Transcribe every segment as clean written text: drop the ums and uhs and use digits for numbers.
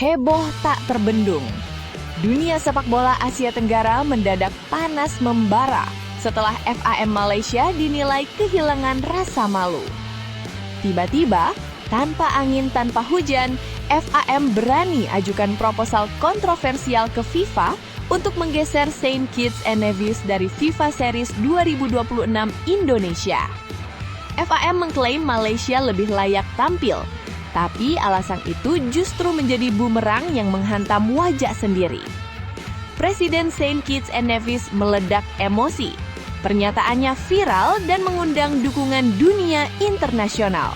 Heboh tak terbendung. Dunia sepak bola Asia Tenggara mendadak panas membara setelah FAM Malaysia dinilai kehilangan rasa malu. Tiba-tiba, tanpa angin tanpa hujan, FAM berani ajukan proposal kontroversial ke FIFA untuk menggeser Saint Kitts and Nevis dari FIFA Series 2026 Indonesia. FAM mengklaim Malaysia lebih layak tampil, tapi alasan itu justru menjadi bumerang yang menghantam wajah sendiri. Presiden Saint Kitts and Nevis meledak emosi. Pernyataannya viral dan mengundang dukungan dunia internasional.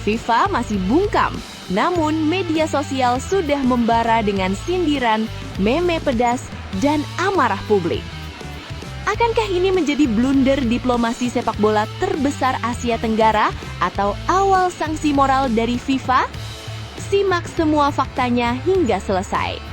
FIFA masih bungkam, namun media sosial sudah membara dengan sindiran, meme pedas, dan amarah publik. Akankah ini menjadi blunder diplomasi sepak bola terbesar Asia Tenggara atau awal sanksi moral dari FIFA? Simak semua faktanya hingga selesai.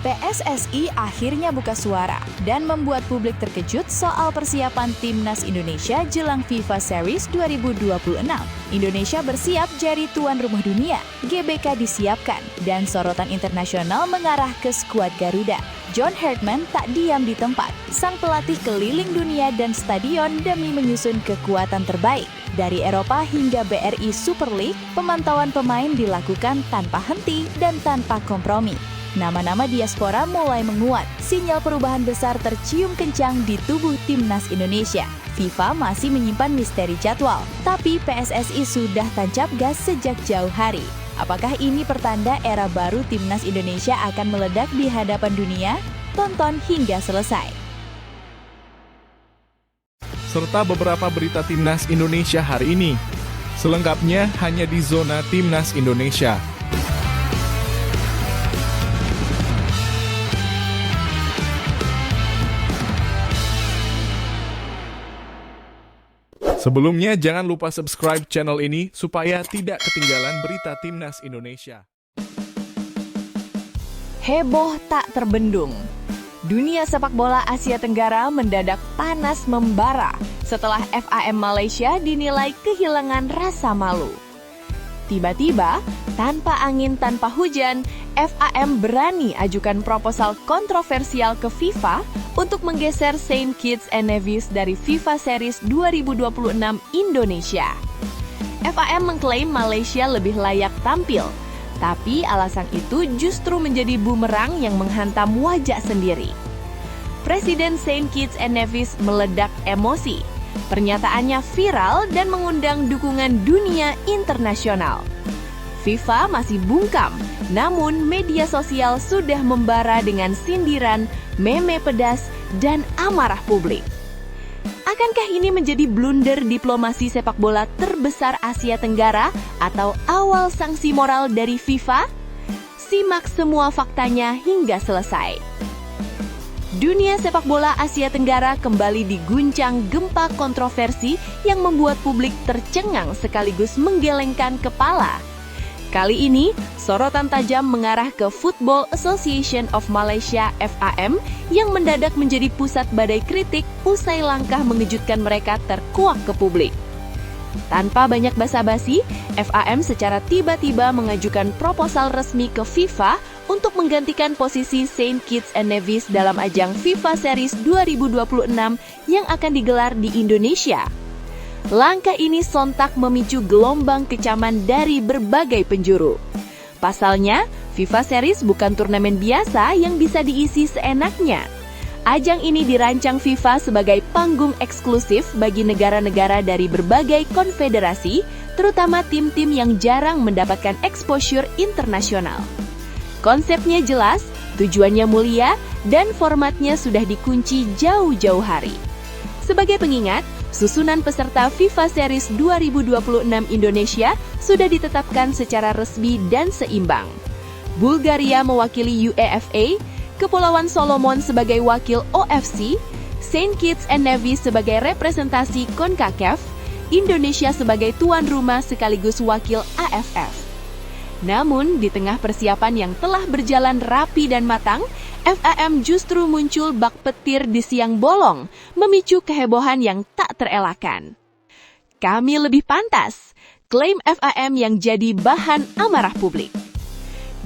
PSSI akhirnya buka suara dan membuat publik terkejut soal persiapan Timnas Indonesia jelang FIFA Series 2026. Indonesia bersiap jadi tuan rumah dunia, GBK disiapkan, dan sorotan internasional mengarah ke skuad Garuda. John Herdman tak diam di tempat. Sang pelatih keliling dunia dan stadion demi menyusun kekuatan terbaik. Dari Eropa hingga BRI Super League, pemantauan pemain dilakukan tanpa henti dan tanpa kompromi. Nama-nama diaspora mulai menguat, sinyal perubahan besar tercium kencang di tubuh Timnas Indonesia. FIFA masih menyimpan misteri jadwal, tapi PSSI sudah tancap gas sejak jauh hari. Apakah ini pertanda era baru Timnas Indonesia akan meledak di hadapan dunia? Tonton hingga selesai. Serta beberapa berita Timnas Indonesia hari ini. Selengkapnya hanya di Zona Timnas Indonesia. Sebelumnya, jangan lupa subscribe channel ini supaya tidak ketinggalan berita Timnas Indonesia. Heboh tak terbendung. Dunia sepak bola Asia Tenggara mendadak panas membara setelah FAM Malaysia dinilai kehilangan rasa malu. Tiba-tiba, tanpa angin tanpa hujan, FAM berani ajukan proposal kontroversial ke FIFA untuk menggeser Saint Kitts and Nevis dari FIFA Series 2026 Indonesia. FAM mengklaim Malaysia lebih layak tampil, tapi alasan itu justru menjadi bumerang yang menghantam wajah sendiri. Presiden Saint Kitts and Nevis meledak emosi. Pernyataannya viral dan mengundang dukungan dunia internasional. FIFA masih bungkam, namun media sosial sudah membara dengan sindiran, meme pedas, dan amarah publik. Akankah ini menjadi blunder diplomasi sepak bola terbesar Asia Tenggara atau awal sanksi moral dari FIFA? Simak semua faktanya hingga selesai. Dunia sepak bola Asia Tenggara kembali diguncang gempa kontroversi yang membuat publik tercengang sekaligus menggelengkan kepala. Kali ini, sorotan tajam mengarah ke Football Association of Malaysia (FAM) yang mendadak menjadi pusat badai kritik usai langkah mengejutkan mereka terkuak ke publik. Tanpa banyak basa-basi, FAM secara tiba-tiba mengajukan proposal resmi ke FIFA untuk menggantikan posisi Saint Kitts and Nevis dalam ajang FIFA Series 2026 yang akan digelar di Indonesia. Langkah ini sontak memicu gelombang kecaman dari berbagai penjuru. Pasalnya, FIFA Series bukan turnamen biasa yang bisa diisi seenaknya. Ajang ini dirancang FIFA sebagai panggung eksklusif bagi negara-negara dari berbagai konfederasi, terutama tim-tim yang jarang mendapatkan exposure internasional. Konsepnya jelas, tujuannya mulia, dan formatnya sudah dikunci jauh-jauh hari. Sebagai pengingat, susunan peserta FIFA Series 2026 Indonesia sudah ditetapkan secara resmi dan seimbang. Bulgaria mewakili UEFA, Kepulauan Solomon sebagai wakil OFC, Saint Kitts and Nevis sebagai representasi CONCACAF, Indonesia sebagai tuan rumah sekaligus wakil AFF. Namun, di tengah persiapan yang telah berjalan rapi dan matang, FAM justru muncul bak petir di siang bolong, memicu kehebohan yang tak terelakkan. kami lebih pantas, klaim FAM yang jadi bahan amarah publik.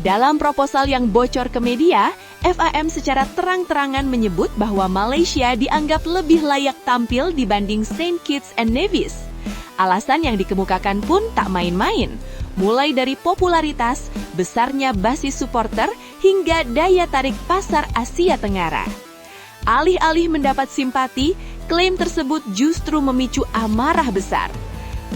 Dalam proposal yang bocor ke media, FAM secara terang-terangan menyebut bahwa Malaysia dianggap lebih layak tampil dibanding Saint Kitts and Nevis. Alasan yang dikemukakan pun tak main-main, mulai dari popularitas, besarnya basis supporter, hingga daya tarik pasar Asia Tenggara. Alih-alih mendapat simpati, klaim tersebut justru memicu amarah besar.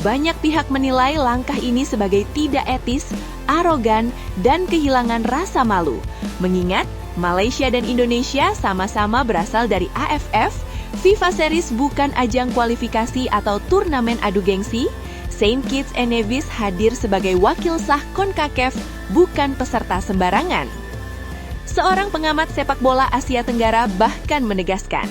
Banyak pihak menilai langkah ini sebagai tidak etis, arogan, dan kehilangan rasa malu. Mengingat Malaysia dan Indonesia sama-sama berasal dari AFF, FIFA Series bukan ajang kualifikasi atau turnamen adu gengsi, Saint Kitts and Nevis hadir sebagai wakil sah CONCACAF, bukan peserta sembarangan. Seorang pengamat sepak bola Asia Tenggara bahkan menegaskan,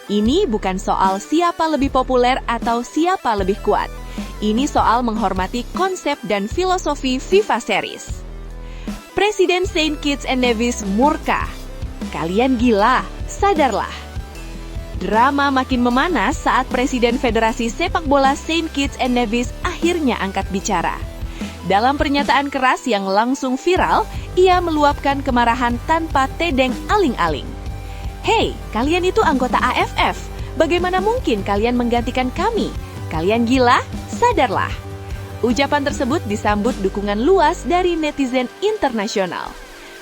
ini bukan soal siapa lebih populer atau siapa lebih kuat. Ini soal menghormati konsep dan filosofi FIFA Series. Presiden Saint Kitts and Nevis murka. Kalian gila, sadarlah. Drama makin memanas saat Presiden Federasi Sepak Bola Saint Kitts and Nevis akhirnya angkat bicara. Dalam pernyataan keras yang langsung viral, ia meluapkan kemarahan tanpa tedeng aling-aling. Hei, kalian itu anggota AFF. Bagaimana mungkin kalian menggantikan kami? Kalian gila? Sadarlah. Ucapan tersebut disambut dukungan luas dari netizen internasional.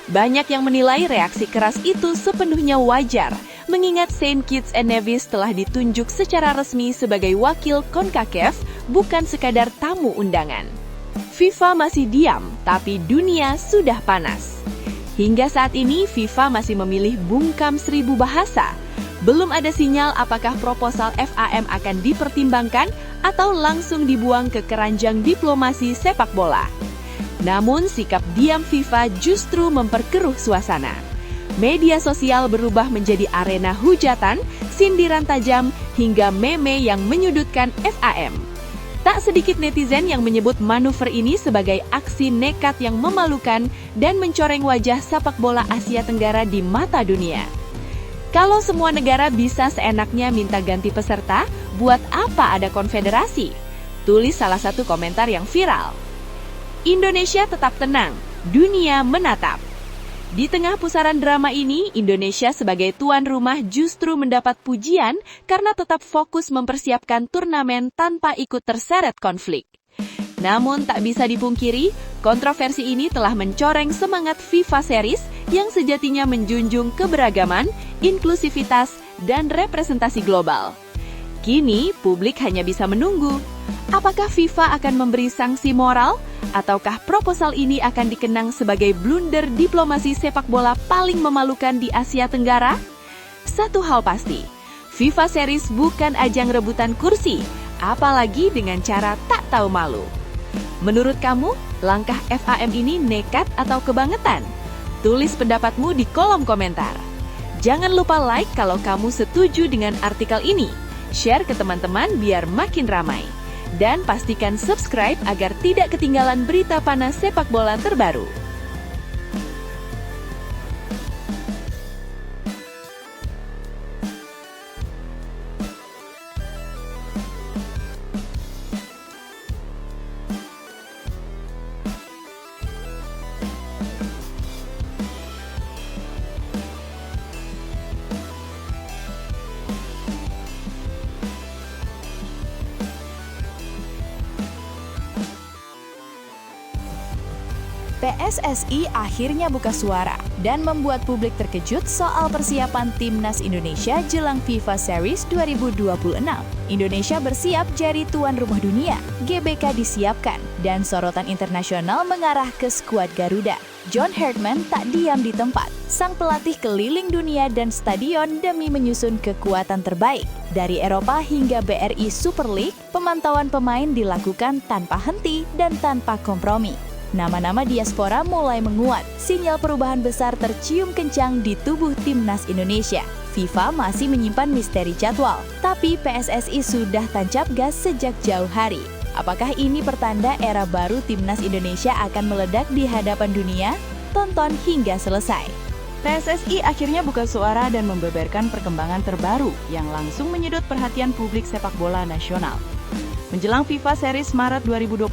Banyak yang menilai reaksi keras itu sepenuhnya wajar, mengingat Saint Kitts and Nevis telah ditunjuk secara resmi sebagai wakil CONCACAF, bukan sekadar tamu undangan. FIFA masih diam, tapi dunia sudah panas. Hingga saat ini, FIFA masih memilih bungkam 1000 bahasa. Belum ada sinyal apakah proposal FAM akan dipertimbangkan atau langsung dibuang ke keranjang diplomasi sepak bola. Namun, sikap diam FIFA justru memperkeruh suasana. Media sosial berubah menjadi arena hujatan, sindiran tajam, hingga meme yang menyudutkan FAM. Tak sedikit netizen yang menyebut manuver ini sebagai aksi nekat yang memalukan dan mencoreng wajah sepak bola Asia Tenggara di mata dunia. Kalau semua negara bisa seenaknya minta ganti peserta, buat apa ada konfederasi? Tulis salah satu komentar yang viral. Indonesia tetap tenang, dunia menatap. Di tengah pusaran drama ini, Indonesia sebagai tuan rumah justru mendapat pujian karena tetap fokus mempersiapkan turnamen tanpa ikut terseret konflik. Namun tak bisa dipungkiri, kontroversi ini telah mencoreng semangat FIFA Series yang sejatinya menjunjung keberagaman, inklusivitas, dan representasi global. Kini, publik hanya bisa menunggu. Apakah FIFA akan memberi sanksi moral? Ataukah proposal ini akan dikenang sebagai blunder diplomasi sepak bola paling memalukan di Asia Tenggara? Satu hal pasti, FIFA Series bukan ajang rebutan kursi, apalagi dengan cara tak tahu malu. Menurut kamu, langkah FAM ini nekat atau kebangetan? Tulis pendapatmu di kolom komentar. Jangan lupa like kalau kamu setuju dengan artikel ini. Share ke teman-teman biar makin ramai. Dan pastikan subscribe agar tidak ketinggalan berita panas sepak bola terbaru. PSSI akhirnya buka suara dan membuat publik terkejut soal persiapan Timnas Indonesia jelang FIFA Series 2026. Indonesia bersiap jadi tuan rumah dunia, GBK disiapkan, dan sorotan internasional mengarah ke skuad Garuda. John Herdman tak diam di tempat. Sang pelatih keliling dunia dan stadion demi menyusun kekuatan terbaik. Dari Eropa hingga BRI Super League, pemantauan pemain dilakukan tanpa henti dan tanpa kompromi. Nama-nama diaspora mulai menguat, sinyal perubahan besar tercium kencang di tubuh Timnas Indonesia. FIFA masih menyimpan misteri jadwal, tapi PSSI sudah tancap gas sejak jauh hari. Apakah ini pertanda era baru Timnas Indonesia akan meledak di hadapan dunia? Tonton hingga selesai. PSSI akhirnya buka suara dan membeberkan perkembangan terbaru yang langsung menyedot perhatian publik sepak bola nasional. Menjelang FIFA Series Maret 2026,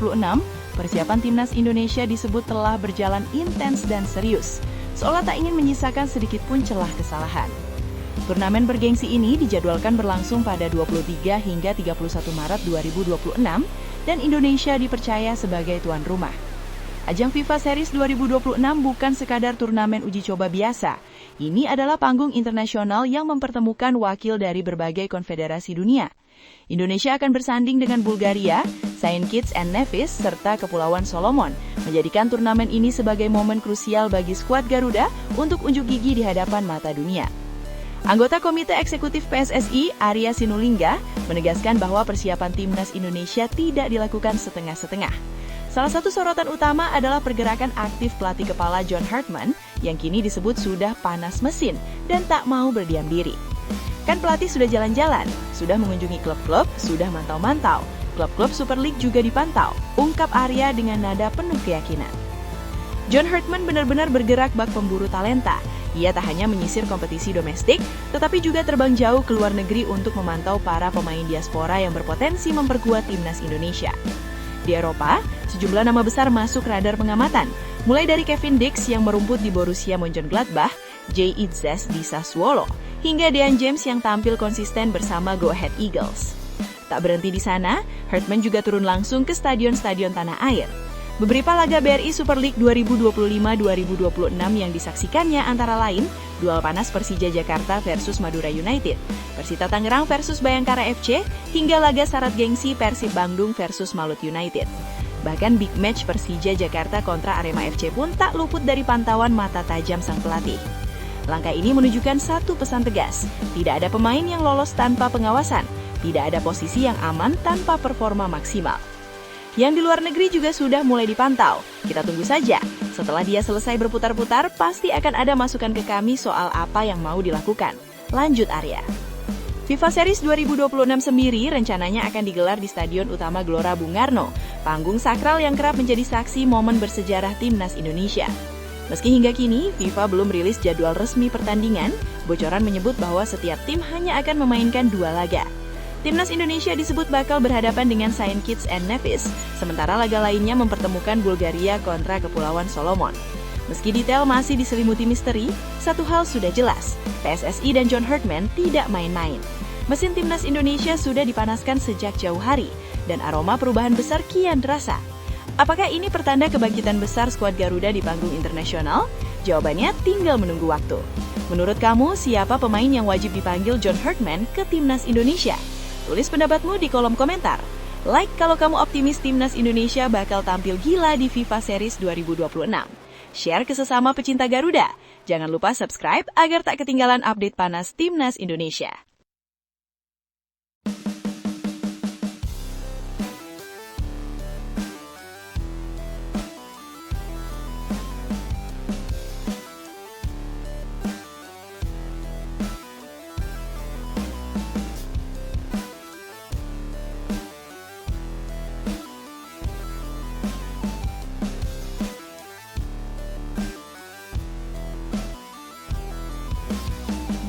persiapan timnas Indonesia disebut telah berjalan intens dan serius, seolah tak ingin menyisakan sedikit pun celah kesalahan. Turnamen bergengsi ini dijadwalkan berlangsung pada 23 hingga 31 Maret 2026 dan Indonesia dipercaya sebagai tuan rumah. Ajang FIFA Series 2026 bukan sekadar turnamen uji coba biasa. Ini adalah panggung internasional yang mempertemukan wakil dari berbagai konfederasi dunia. Indonesia akan bersanding dengan Bulgaria, Saint Kitts and Nevis, serta Kepulauan Solomon, menjadikan turnamen ini sebagai momen krusial bagi skuad Garuda untuk unjuk gigi di hadapan mata dunia. Anggota Komite Eksekutif PSSI, Arya Sinulinga, menegaskan bahwa persiapan timnas Indonesia tidak dilakukan setengah-setengah. Salah satu sorotan utama adalah pergerakan aktif pelatih kepala John Hartman yang kini disebut sudah panas mesin dan tak mau berdiam diri. Kan pelatih sudah jalan-jalan, sudah mengunjungi klub-klub, sudah mantau-mantau. Klub-klub Super League juga dipantau, ungkap Arya dengan nada penuh keyakinan. John Hartman benar-benar bergerak bak pemburu talenta. Ia tak hanya menyisir kompetisi domestik, tetapi juga terbang jauh ke luar negeri untuk memantau para pemain diaspora yang berpotensi memperkuat timnas Indonesia. Di Eropa, sejumlah nama besar masuk radar pengamatan, mulai dari Kevin Dix yang merumput di Borussia Mönchengladbach, Jay Itzes di Sassuolo, hingga Dean James yang tampil konsisten bersama Go Ahead Eagles. Tak berhenti di sana, Hartman juga turun langsung ke stadion-stadion tanah air. Beberapa laga BRI Super League 2025-2026 yang disaksikannya antara lain duel panas Persija Jakarta versus Madura United, Persita Tangerang versus Bayangkara FC, hingga laga syarat gengsi Persib Bandung versus Malut United. Bahkan big match Persija Jakarta kontra Arema FC pun tak luput dari pantauan mata tajam sang pelatih. Langkah ini menunjukkan satu pesan tegas, tidak ada pemain yang lolos tanpa pengawasan, tidak ada posisi yang aman tanpa performa maksimal. Yang di luar negeri juga sudah mulai dipantau. Kita tunggu saja. Setelah dia selesai berputar-putar, pasti akan ada masukan ke kami soal apa yang mau dilakukan. Lanjut Arya. FIFA Series 2026 sendiri rencananya akan digelar di Stadion Utama Gelora Bung Karno, panggung sakral yang kerap menjadi saksi momen bersejarah timnas Indonesia. Meski hingga kini, FIFA belum rilis jadwal resmi pertandingan, bocoran menyebut bahwa setiap tim hanya akan memainkan 2 laga. Timnas Indonesia disebut bakal berhadapan dengan Saint Kitts and Nevis, sementara laga lainnya mempertemukan Bulgaria kontra Kepulauan Solomon. Meski detail masih diselimuti misteri, satu hal sudah jelas, PSSI dan John Hartman tidak main-main. Mesin timnas Indonesia sudah dipanaskan sejak jauh hari, dan aroma perubahan besar kian terasa. Apakah ini pertanda kebangkitan besar skuad Garuda di panggung internasional? Jawabannya tinggal menunggu waktu. Menurut kamu, siapa pemain yang wajib dipanggil John Hartman ke timnas Indonesia? Tulis pendapatmu di kolom komentar. Like kalau kamu optimis timnas Indonesia bakal tampil gila di FIFA Series 2026. Share ke sesama pecinta Garuda. Jangan lupa subscribe agar tak ketinggalan update panas timnas Indonesia.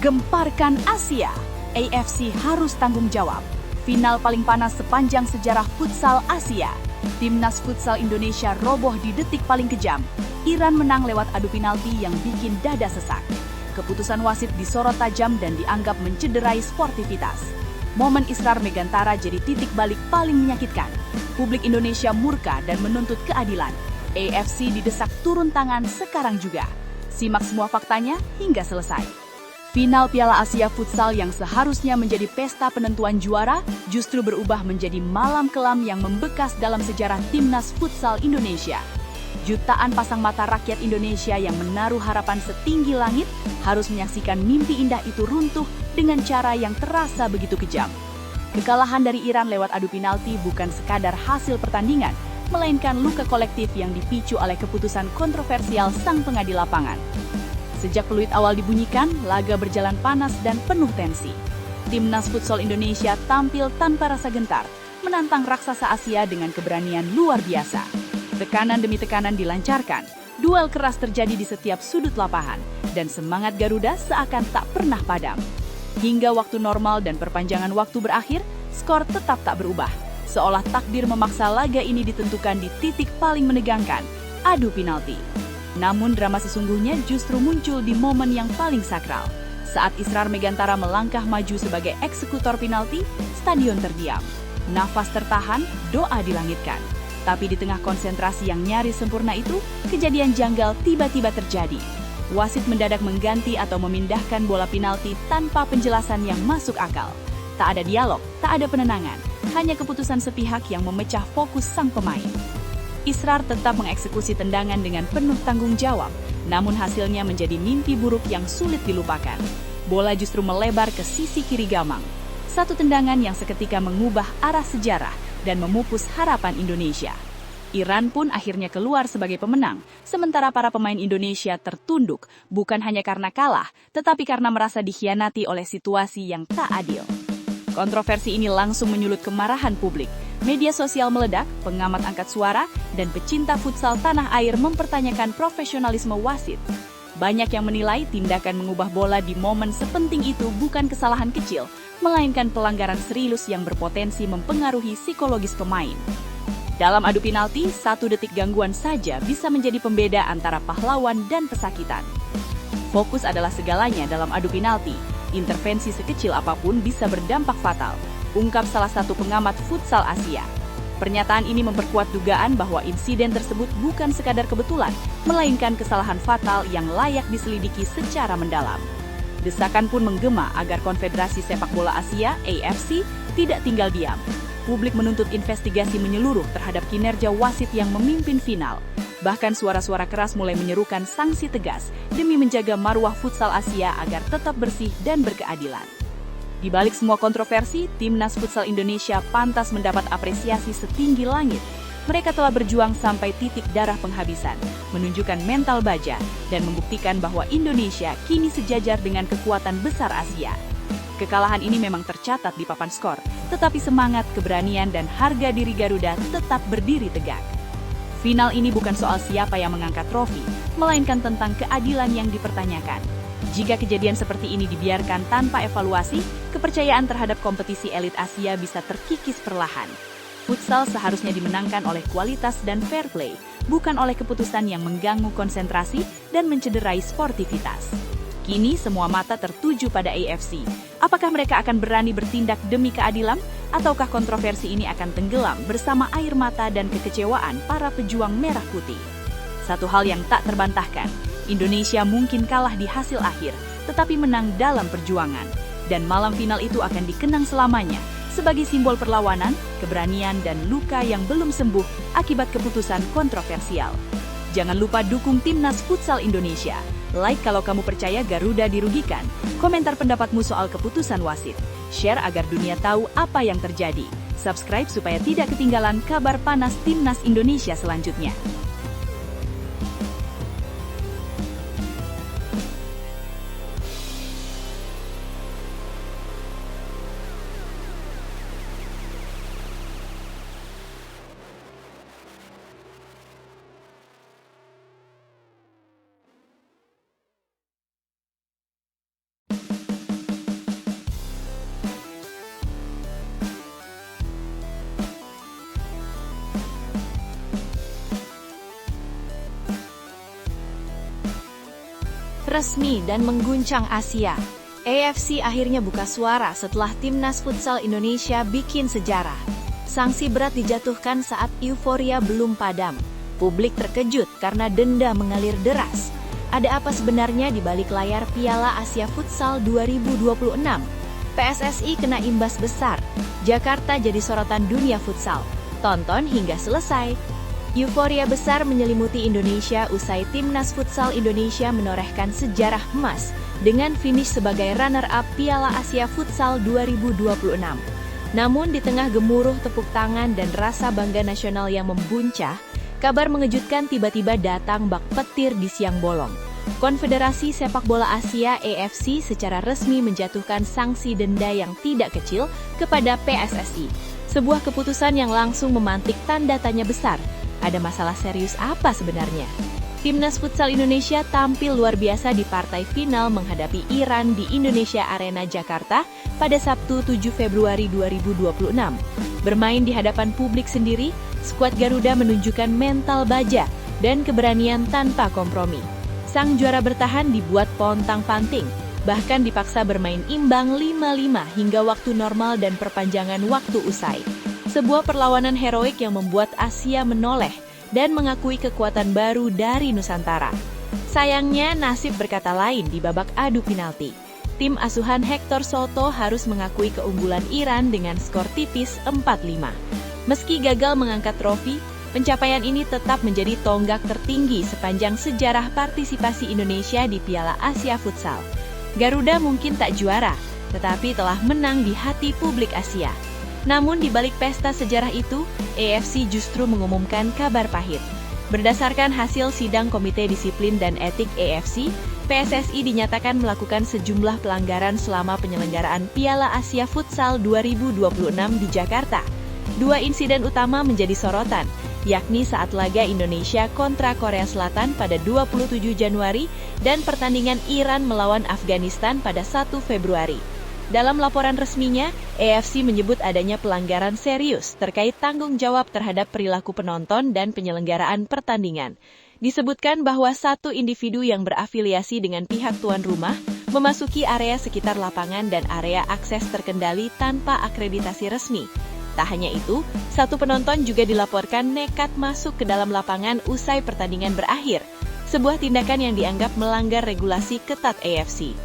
Gemparkan Asia, AFC harus tanggung jawab. Final paling panas sepanjang sejarah futsal Asia. Timnas futsal Indonesia roboh di detik paling kejam. Iran menang lewat adu penalti yang bikin dada sesak. Keputusan wasit disorot tajam dan dianggap mencederai sportivitas. Momen Israr Megantara jadi titik balik paling menyakitkan. Publik Indonesia murka dan menuntut keadilan. AFC didesak turun tangan sekarang juga. Simak semua faktanya hingga selesai. Final Piala Asia Futsal yang seharusnya menjadi pesta penentuan juara justru berubah menjadi malam kelam yang membekas dalam sejarah timnas futsal Indonesia. Jutaan pasang mata rakyat Indonesia yang menaruh harapan setinggi langit harus menyaksikan mimpi indah itu runtuh dengan cara yang terasa begitu kejam. Kekalahan dari Iran lewat adu penalti bukan sekadar hasil pertandingan, melainkan luka kolektif yang dipicu oleh keputusan kontroversial sang pengadil lapangan. Sejak peluit awal dibunyikan, laga berjalan panas dan penuh tensi. Timnas futsal Indonesia tampil tanpa rasa gentar, menantang raksasa Asia dengan keberanian luar biasa. Tekanan demi tekanan dilancarkan, duel keras terjadi di setiap sudut lapangan, dan semangat Garuda seakan tak pernah padam. Hingga waktu normal dan perpanjangan waktu berakhir, skor tetap tak berubah. seolah takdir memaksa laga ini ditentukan di titik paling menegangkan, adu penalti. Namun drama sesungguhnya justru muncul di momen yang paling sakral. Saat Israr Megantara melangkah maju sebagai eksekutor penalti, stadion terdiam. Nafas tertahan, doa dilangitkan. Tapi di tengah konsentrasi yang nyaris sempurna itu, kejadian janggal tiba-tiba terjadi. Wasit mendadak mengganti atau memindahkan bola penalti tanpa penjelasan yang masuk akal. Tak ada dialog, tak ada penenangan, hanya keputusan sepihak yang memecah fokus sang pemain. Israr tetap mengeksekusi tendangan dengan penuh tanggung jawab, namun hasilnya menjadi mimpi buruk yang sulit dilupakan. Bola justru melebar ke sisi kiri gawang. Satu tendangan yang seketika mengubah arah sejarah dan memupus harapan Indonesia. Iran pun akhirnya keluar sebagai pemenang, sementara para pemain Indonesia tertunduk, bukan hanya karena kalah, tetapi karena merasa dikhianati oleh situasi yang tak adil. Kontroversi ini langsung menyulut kemarahan publik. Media sosial meledak, pengamat angkat suara, dan pecinta futsal tanah air mempertanyakan profesionalisme wasit. Banyak yang menilai tindakan mengubah bola di momen sepenting itu bukan kesalahan kecil, melainkan pelanggaran serius yang berpotensi mempengaruhi psikologis pemain. Dalam adu penalti, 1 detik gangguan saja bisa menjadi pembeda antara pahlawan dan pesakitan. Fokus adalah segalanya dalam adu penalti. Intervensi sekecil apapun bisa berdampak fatal, ungkap salah satu pengamat futsal Asia. Pernyataan ini memperkuat dugaan bahwa insiden tersebut bukan sekadar kebetulan, melainkan kesalahan fatal yang layak diselidiki secara mendalam. Desakan pun menggema agar Konfederasi Sepak Bola Asia (AFC) tidak tinggal diam. Publik menuntut investigasi menyeluruh terhadap kinerja wasit yang memimpin final. Bahkan suara-suara keras mulai menyerukan sanksi tegas demi menjaga marwah futsal Asia agar tetap bersih dan berkeadilan. Di balik semua kontroversi, Timnas Futsal Indonesia pantas mendapat apresiasi setinggi langit. Mereka telah berjuang sampai titik darah penghabisan, menunjukkan mental baja, dan membuktikan bahwa Indonesia kini sejajar dengan kekuatan besar Asia. Kekalahan ini memang tercatat di papan skor, tetapi semangat, keberanian, dan harga diri Garuda tetap berdiri tegak. Final ini bukan soal siapa yang mengangkat trofi, melainkan tentang keadilan yang dipertanyakan. Jika kejadian seperti ini dibiarkan tanpa evaluasi, kepercayaan terhadap kompetisi elit Asia bisa terkikis perlahan. Futsal seharusnya dimenangkan oleh kualitas dan fair play, bukan oleh keputusan yang mengganggu konsentrasi dan mencederai sportivitas. Kini semua mata tertuju pada AFC. Apakah mereka akan berani bertindak demi keadilan? Ataukah kontroversi ini akan tenggelam bersama air mata dan kekecewaan para pejuang merah putih? Satu hal yang tak terbantahkan, Indonesia mungkin kalah di hasil akhir, tetapi menang dalam perjuangan. Dan malam final itu akan dikenang selamanya, sebagai simbol perlawanan, keberanian, dan luka yang belum sembuh akibat keputusan kontroversial. Jangan lupa dukung Timnas Futsal Indonesia. Like kalau kamu percaya Garuda dirugikan. Komentar pendapatmu soal keputusan wasit. Share agar dunia tahu apa yang terjadi. Subscribe supaya tidak ketinggalan kabar panas Timnas Indonesia selanjutnya. Resmi dan mengguncang Asia. AFC akhirnya buka suara setelah Timnas Futsal Indonesia bikin sejarah. Sanksi berat dijatuhkan saat euforia belum padam. Publik terkejut karena denda mengalir deras. Ada apa sebenarnya di balik layar Piala Asia Futsal 2026? PSSI kena imbas besar. Jakarta jadi sorotan dunia futsal. Tonton hingga selesai. Euforia besar menyelimuti Indonesia usai Timnas Futsal Indonesia menorehkan sejarah emas dengan finish sebagai runner-up Piala Asia Futsal 2026. Namun di tengah gemuruh tepuk tangan dan rasa bangga nasional yang membuncah, kabar mengejutkan tiba-tiba datang bak petir di siang bolong. Konfederasi Sepak Bola Asia (AFC) secara resmi menjatuhkan sanksi denda yang tidak kecil kepada PSSI. Sebuah keputusan yang langsung memantik tanda tanya besar. Ada masalah serius apa sebenarnya? Timnas Futsal Indonesia tampil luar biasa di partai final menghadapi Iran di Indonesia Arena Jakarta pada Sabtu 7 Februari 2026. Bermain di hadapan publik sendiri, skuad Garuda menunjukkan mental baja dan keberanian tanpa kompromi. Sang juara bertahan dibuat pontang-panting, bahkan dipaksa bermain imbang 5-5 hingga waktu normal dan perpanjangan waktu usai. Sebuah perlawanan heroik yang membuat Asia menoleh dan mengakui kekuatan baru dari Nusantara. Sayangnya nasib berkata lain di babak adu penalti. Tim asuhan Hector Soto harus mengakui keunggulan Iran dengan skor tipis 4-5. Meski gagal mengangkat trofi, pencapaian ini tetap menjadi tonggak tertinggi sepanjang sejarah partisipasi Indonesia di Piala Asia Futsal. Garuda mungkin tak juara, tetapi telah menang di hati publik Asia. Namun di balik pesta sejarah itu, AFC justru mengumumkan kabar pahit. Berdasarkan hasil sidang Komite Disiplin dan Etik AFC, PSSI dinyatakan melakukan sejumlah pelanggaran selama penyelenggaraan Piala Asia Futsal 2026 di Jakarta. Dua insiden utama menjadi sorotan, yakni saat laga Indonesia kontra Korea Selatan pada 27 Januari dan pertandingan Iran melawan Afghanistan pada 1 Februari. Dalam laporan resminya, AFC menyebut adanya pelanggaran serius terkait tanggung jawab terhadap perilaku penonton dan penyelenggaraan pertandingan. Disebutkan bahwa satu individu yang berafiliasi dengan pihak tuan rumah memasuki area sekitar lapangan dan area akses terkendali tanpa akreditasi resmi. Tak hanya itu, satu penonton juga dilaporkan nekat masuk ke dalam lapangan usai pertandingan berakhir, sebuah tindakan yang dianggap melanggar regulasi ketat AFC.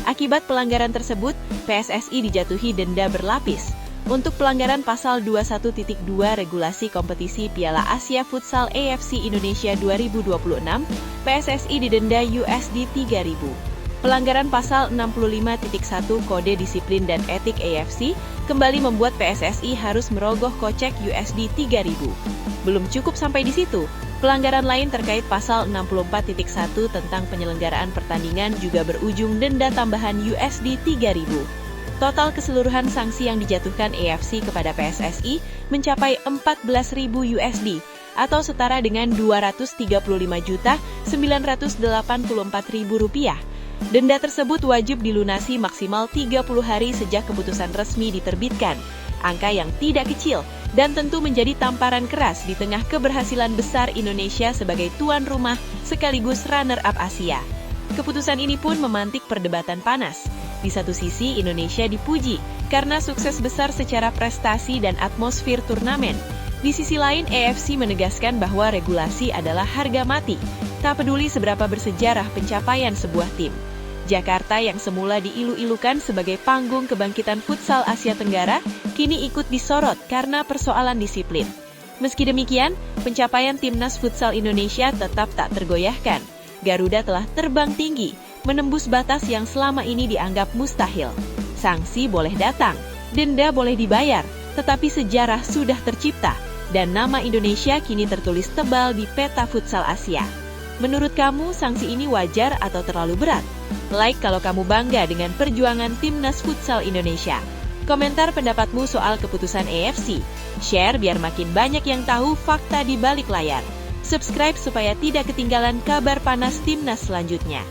Akibat pelanggaran tersebut, PSSI dijatuhi denda berlapis. Untuk pelanggaran pasal 21.2 regulasi kompetisi Piala Asia Futsal AFC Indonesia 2026, PSSI didenda USD 3.000. Pelanggaran pasal 65.1 Kode Disiplin dan Etik AFC kembali membuat PSSI harus merogoh kocek USD 3.000. Belum cukup sampai di situ, pelanggaran lain terkait pasal 64.1 tentang penyelenggaraan pertandingan juga berujung denda tambahan USD 3.000. Total keseluruhan sanksi yang dijatuhkan AFC kepada PSSI mencapai 14.000 USD atau setara dengan Rp235.984.000. Denda tersebut wajib dilunasi maksimal 30 hari sejak keputusan resmi diterbitkan, angka yang tidak kecil dan tentu menjadi tamparan keras di tengah keberhasilan besar Indonesia sebagai tuan rumah sekaligus runner-up Asia. Keputusan ini pun memantik perdebatan panas. Di satu sisi, Indonesia dipuji karena sukses besar secara prestasi dan atmosfer turnamen. Di sisi lain, AFC menegaskan bahwa regulasi adalah harga mati, tak peduli seberapa bersejarah pencapaian sebuah tim. Jakarta yang semula diilu-ilukan sebagai panggung kebangkitan futsal Asia Tenggara, kini ikut disorot karena persoalan disiplin. Meski demikian, pencapaian Timnas Futsal Indonesia tetap tak tergoyahkan. Garuda telah terbang tinggi, menembus batas yang selama ini dianggap mustahil. Sanksi boleh datang, denda boleh dibayar, tetapi sejarah sudah tercipta, dan nama Indonesia kini tertulis tebal di peta futsal Asia. Menurut kamu, sanksi ini wajar atau terlalu berat? Like kalau kamu bangga dengan perjuangan Timnas Futsal Indonesia. Komentar pendapatmu soal keputusan AFC. Share biar makin banyak yang tahu fakta di balik layar. Subscribe supaya tidak ketinggalan kabar panas Timnas selanjutnya.